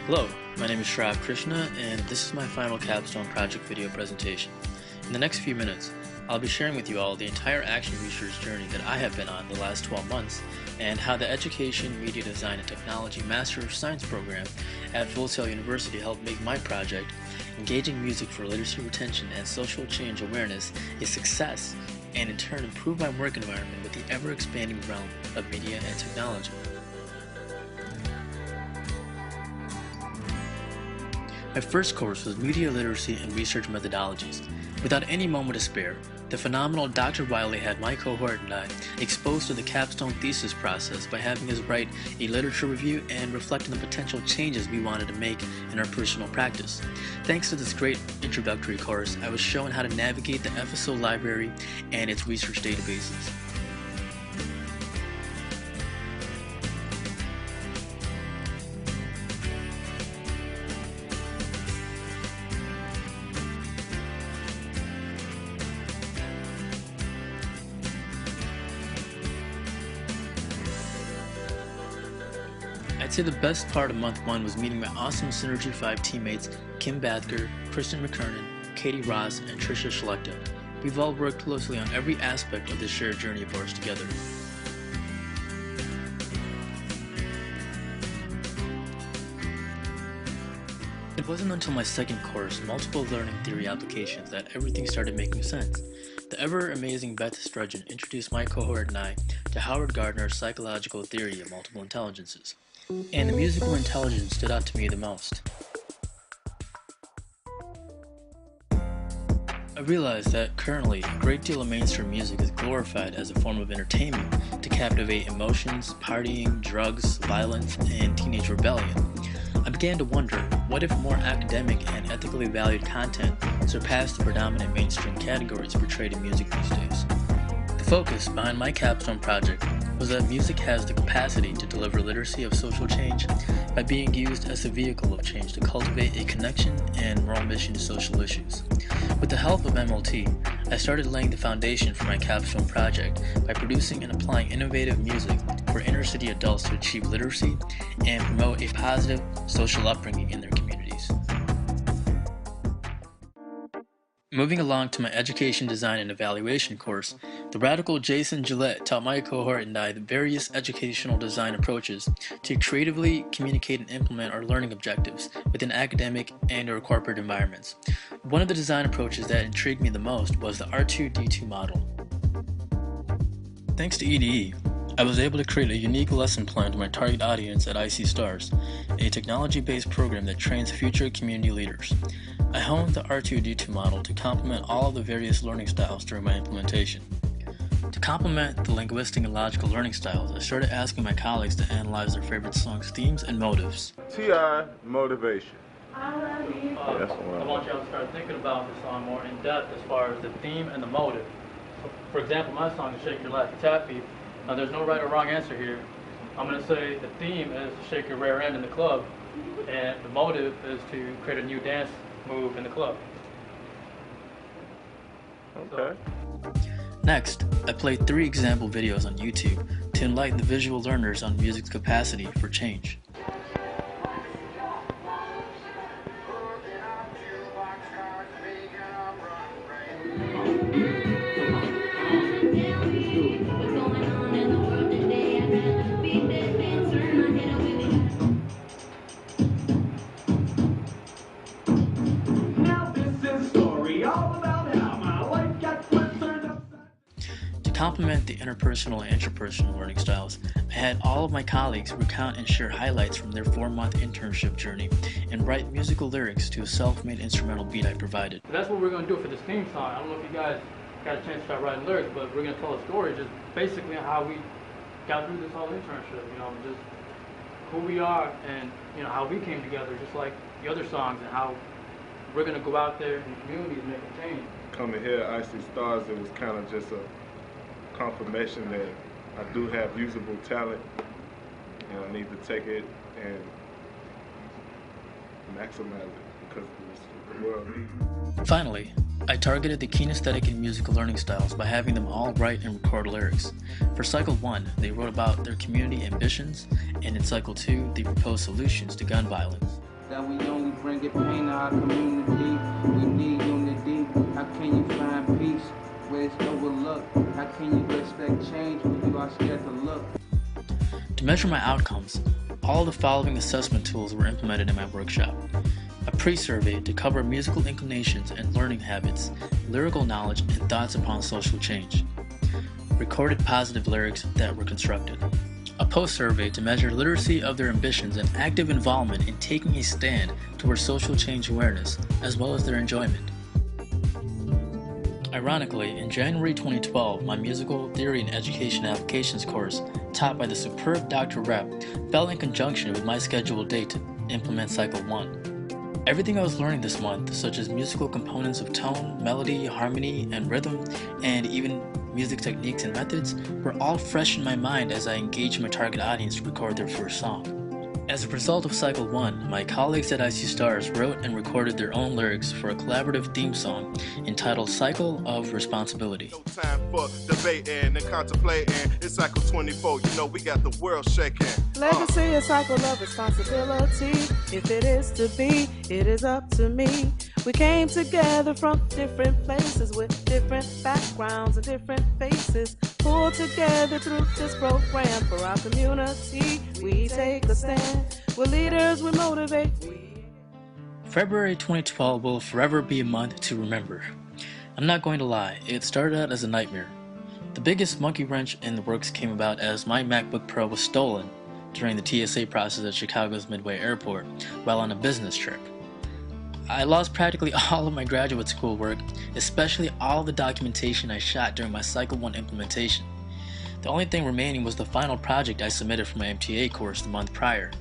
Hello, my name is Shrav Krishna, and this is my final capstone project video presentation. In the next few minutes, I'll be sharing with you all the entire action research journey that I have been on the last 12 months, and how the Education, Media Design, and Technology Master of Science program at Full Sail University helped make my project, Engaging Music for Literacy Retention and Social Change Awareness, a success, and in turn improve my work environment with the ever-expanding realm of media and technology. My first course was Media Literacy and Research Methodologies. Without any moment to spare, the phenomenal Dr. Wiley had my cohort and I exposed to the capstone thesis process by having us write a literature review and reflecting the potential changes we wanted to make in our personal practice. Thanks to this great introductory course, I was shown how to navigate the FSO library and its research databases. I'd say the best part of month one was meeting my awesome Synergy 5 teammates Kim Bathker, Kristen McKernan, Katie Ross, and Tricia Schlechter. We've all worked closely on every aspect of this shared journey of ours together. It wasn't until my second course, Multiple Learning Theory Applications, that everything started making sense. The ever-amazing Beth Sturgeon introduced my cohort and I to Howard Gardner's psychological theory of multiple intelligences. And the musical intelligence stood out to me the most. I realized that currently a great deal of mainstream music is glorified as a form of entertainment to captivate emotions, partying, drugs, violence, and teenage rebellion. I began to wonder, what if more academic and ethically valued content surpassed the predominant mainstream categories portrayed in music these days? The focus behind my capstone project was that music has the capacity to deliver literacy of social change by being used as a vehicle of change to cultivate a connection and moral mission to social issues. With the help of MLT, I started laying the foundation for my capstone project by producing and applying innovative music for inner-city adults to achieve literacy and promote a positive social upbringing in their communities. Moving along to my Education, Design, and Evaluation course, the radical Jason Gillette taught my cohort and I the various educational design approaches to creatively communicate and implement our learning objectives within academic and/or corporate environments. One of the design approaches that intrigued me the most was the R2-D2 model. Thanks to EDE, I was able to create a unique lesson plan to my target audience at IC Stars, a technology-based program that trains future community leaders. I honed the R2-D2 model to complement all of the various learning styles during my implementation. To complement the linguistic and logical learning styles, I started asking my colleagues to analyze their favorite songs' themes and motives. T.I. Motivation. I want y'all to start thinking about the song more in depth as far as the theme and the motive. So, for example, my song is Shake Your Laffy Taffy. Now, there's no right or wrong answer here. I'm going to say the theme is to shake your rear end in the club, and the motive is to create a new dance move in the club. Okay. Next, I played 3 example videos on YouTube to enlighten the visual learners on music's capacity for change. To complement the interpersonal and intrapersonal learning styles, I had all of my colleagues recount and share highlights from their 4-month internship journey and write musical lyrics to a self-made instrumental beat I provided. So that's what we're going to do for this theme song. I don't know if you guys got a chance to start writing lyrics, but we're going to tell a story just basically on how we got through this whole internship, just who we are and, how we came together, just like the other songs, and how we're going to go out there in the community and make a change. Coming here at IC Stars, it was kind of just a confirmation that I do have usable talent, and I need to take it and maximize it because the world needs it. Finally, I targeted the kinesthetic and musical learning styles by having them all write and record lyrics. For Cycle 1, they wrote about their community ambitions, and in Cycle 2, they proposed solutions to gun violence. that we only bring it pain to our community. We need unity. How can you find peace where it's overlooked? How can you expect change when you are scared to look? To measure my outcomes, all the following assessment tools were implemented in my workshop. A pre-survey to cover musical inclinations and learning habits, lyrical knowledge, and thoughts upon social change. Recorded positive lyrics that were constructed. A post-survey to measure literacy of their ambitions and active involvement in taking a stand towards social change awareness, as well as their enjoyment. Ironically, in January 2012, my Musical Theory and Education Applications course, taught by the superb Dr. Rep, fell in conjunction with my scheduled date to implement Cycle 1. Everything I was learning this month, such as musical components of tone, melody, harmony, and rhythm, and even music techniques and methods, were all fresh in my mind as I engaged my target audience to record their first song. As a result of Cycle 1, my colleagues at IC Stars wrote and recorded their own lyrics for a collaborative theme song entitled Cycle of Responsibility. No time for debating and contemplating. It's Cycle 24, you know we got the world shaking. Legacy, a cycle of responsibility. If it is to be, it is up to me. We came together from different places with different backgrounds and different faces. Pulled together through this program for our community. We take a stand. We're leaders, we motivate. February 2012 will forever be a month to remember. I'm not going to lie, it started out as a nightmare. The biggest monkey wrench in the works came about as my MacBook Pro was stolen during the TSA process at Chicago's Midway Airport while on a business trip. I lost practically all of my graduate school work, especially all the documentation I shot during my Cycle 1 implementation. The only thing remaining was the final project I submitted for my MTA course the month prior.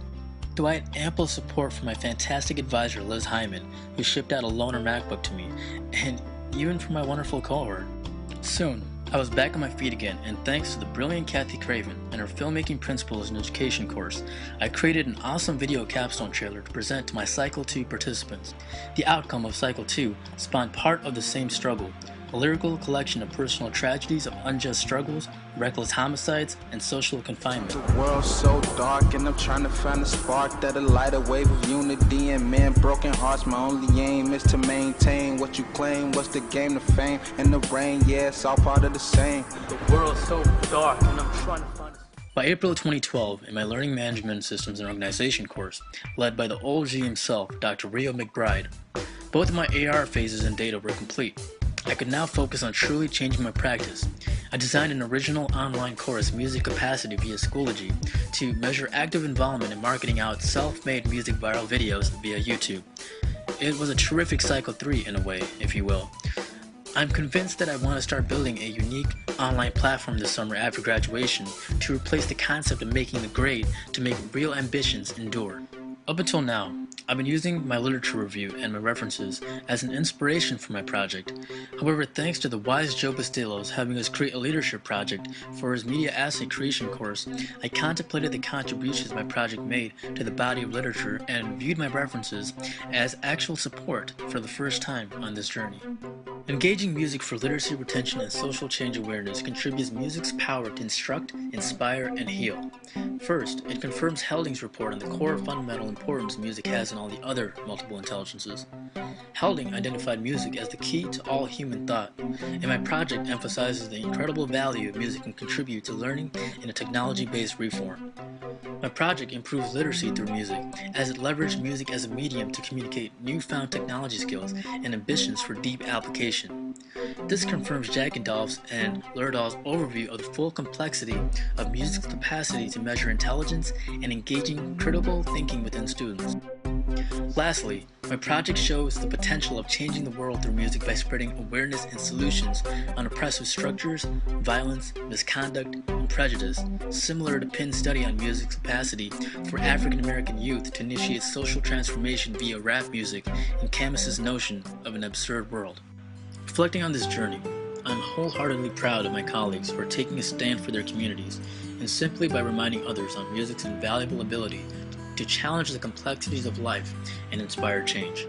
Though I had ample support from my fantastic advisor Liz Hyman, who shipped out a loaner MacBook to me, and even from my wonderful cohort. Soon, I was back on my feet again, and thanks to the brilliant Kathy Craven and her Filmmaking Principles and Education course, I created an awesome video capstone trailer to present to my Cycle 2 participants. The outcome of Cycle 2 spawned part of the same struggle, a lyrical collection of personal tragedies of unjust struggles, reckless homicides, and social confinement. The world's so dark and I'm trying to find a spark that'll light a wave of unity and men broken hearts. My only aim is to maintain what you claim. What's the game to fame and the rain? Yeah, it's all part of the same. The world's so dark and I'm trying to find a... By April of 2012, in my Learning Management Systems and Organization course, led by the old G himself, Dr. Rio McBride, both of my AR phases and data were complete. I could now focus on truly changing my practice. I designed an original online course, Music Capacity via Schoology, to measure active involvement in marketing out self-made music viral videos via YouTube. It was a terrific Cycle 3 in a way, if you will. I'm convinced that I want to start building a unique online platform this summer after graduation to replace the concept of making the grade to make real ambitions endure. Up until now, I've been using my literature review and my references as an inspiration for my project. However, thanks to the wise Joe Bastillos having us create a leadership project for his media asset creation course, I contemplated the contributions my project made to the body of literature and viewed my references as actual support for the first time on this journey. Engaging music for literacy retention and social change awareness contributes music's power to instruct, inspire, and heal. First, it confirms Helding's report on the core fundamental importance music has in all the other multiple intelligences. Helding identified music as the key to all human thought, and my project emphasizes the incredible value music can contribute to learning in a technology-based reform. My project improves literacy through music, as it leveraged music as a medium to communicate newfound technology skills and ambitions for deep application. This confirms Jackendorf's and Lerdahl's overview of the full complexity of music's capacity to measure intelligence and engaging critical thinking within students. Lastly, my project shows the potential of changing the world through music by spreading awareness and solutions on oppressive structures, violence, misconduct, and prejudice, similar to Pinn's study on music's capacity for African American youth to initiate social transformation via rap music and Camus's notion of an absurd world. Reflecting on this journey, I'm wholeheartedly proud of my colleagues for taking a stand for their communities, and simply by reminding others on music's invaluable ability to challenge the complexities of life and inspire change.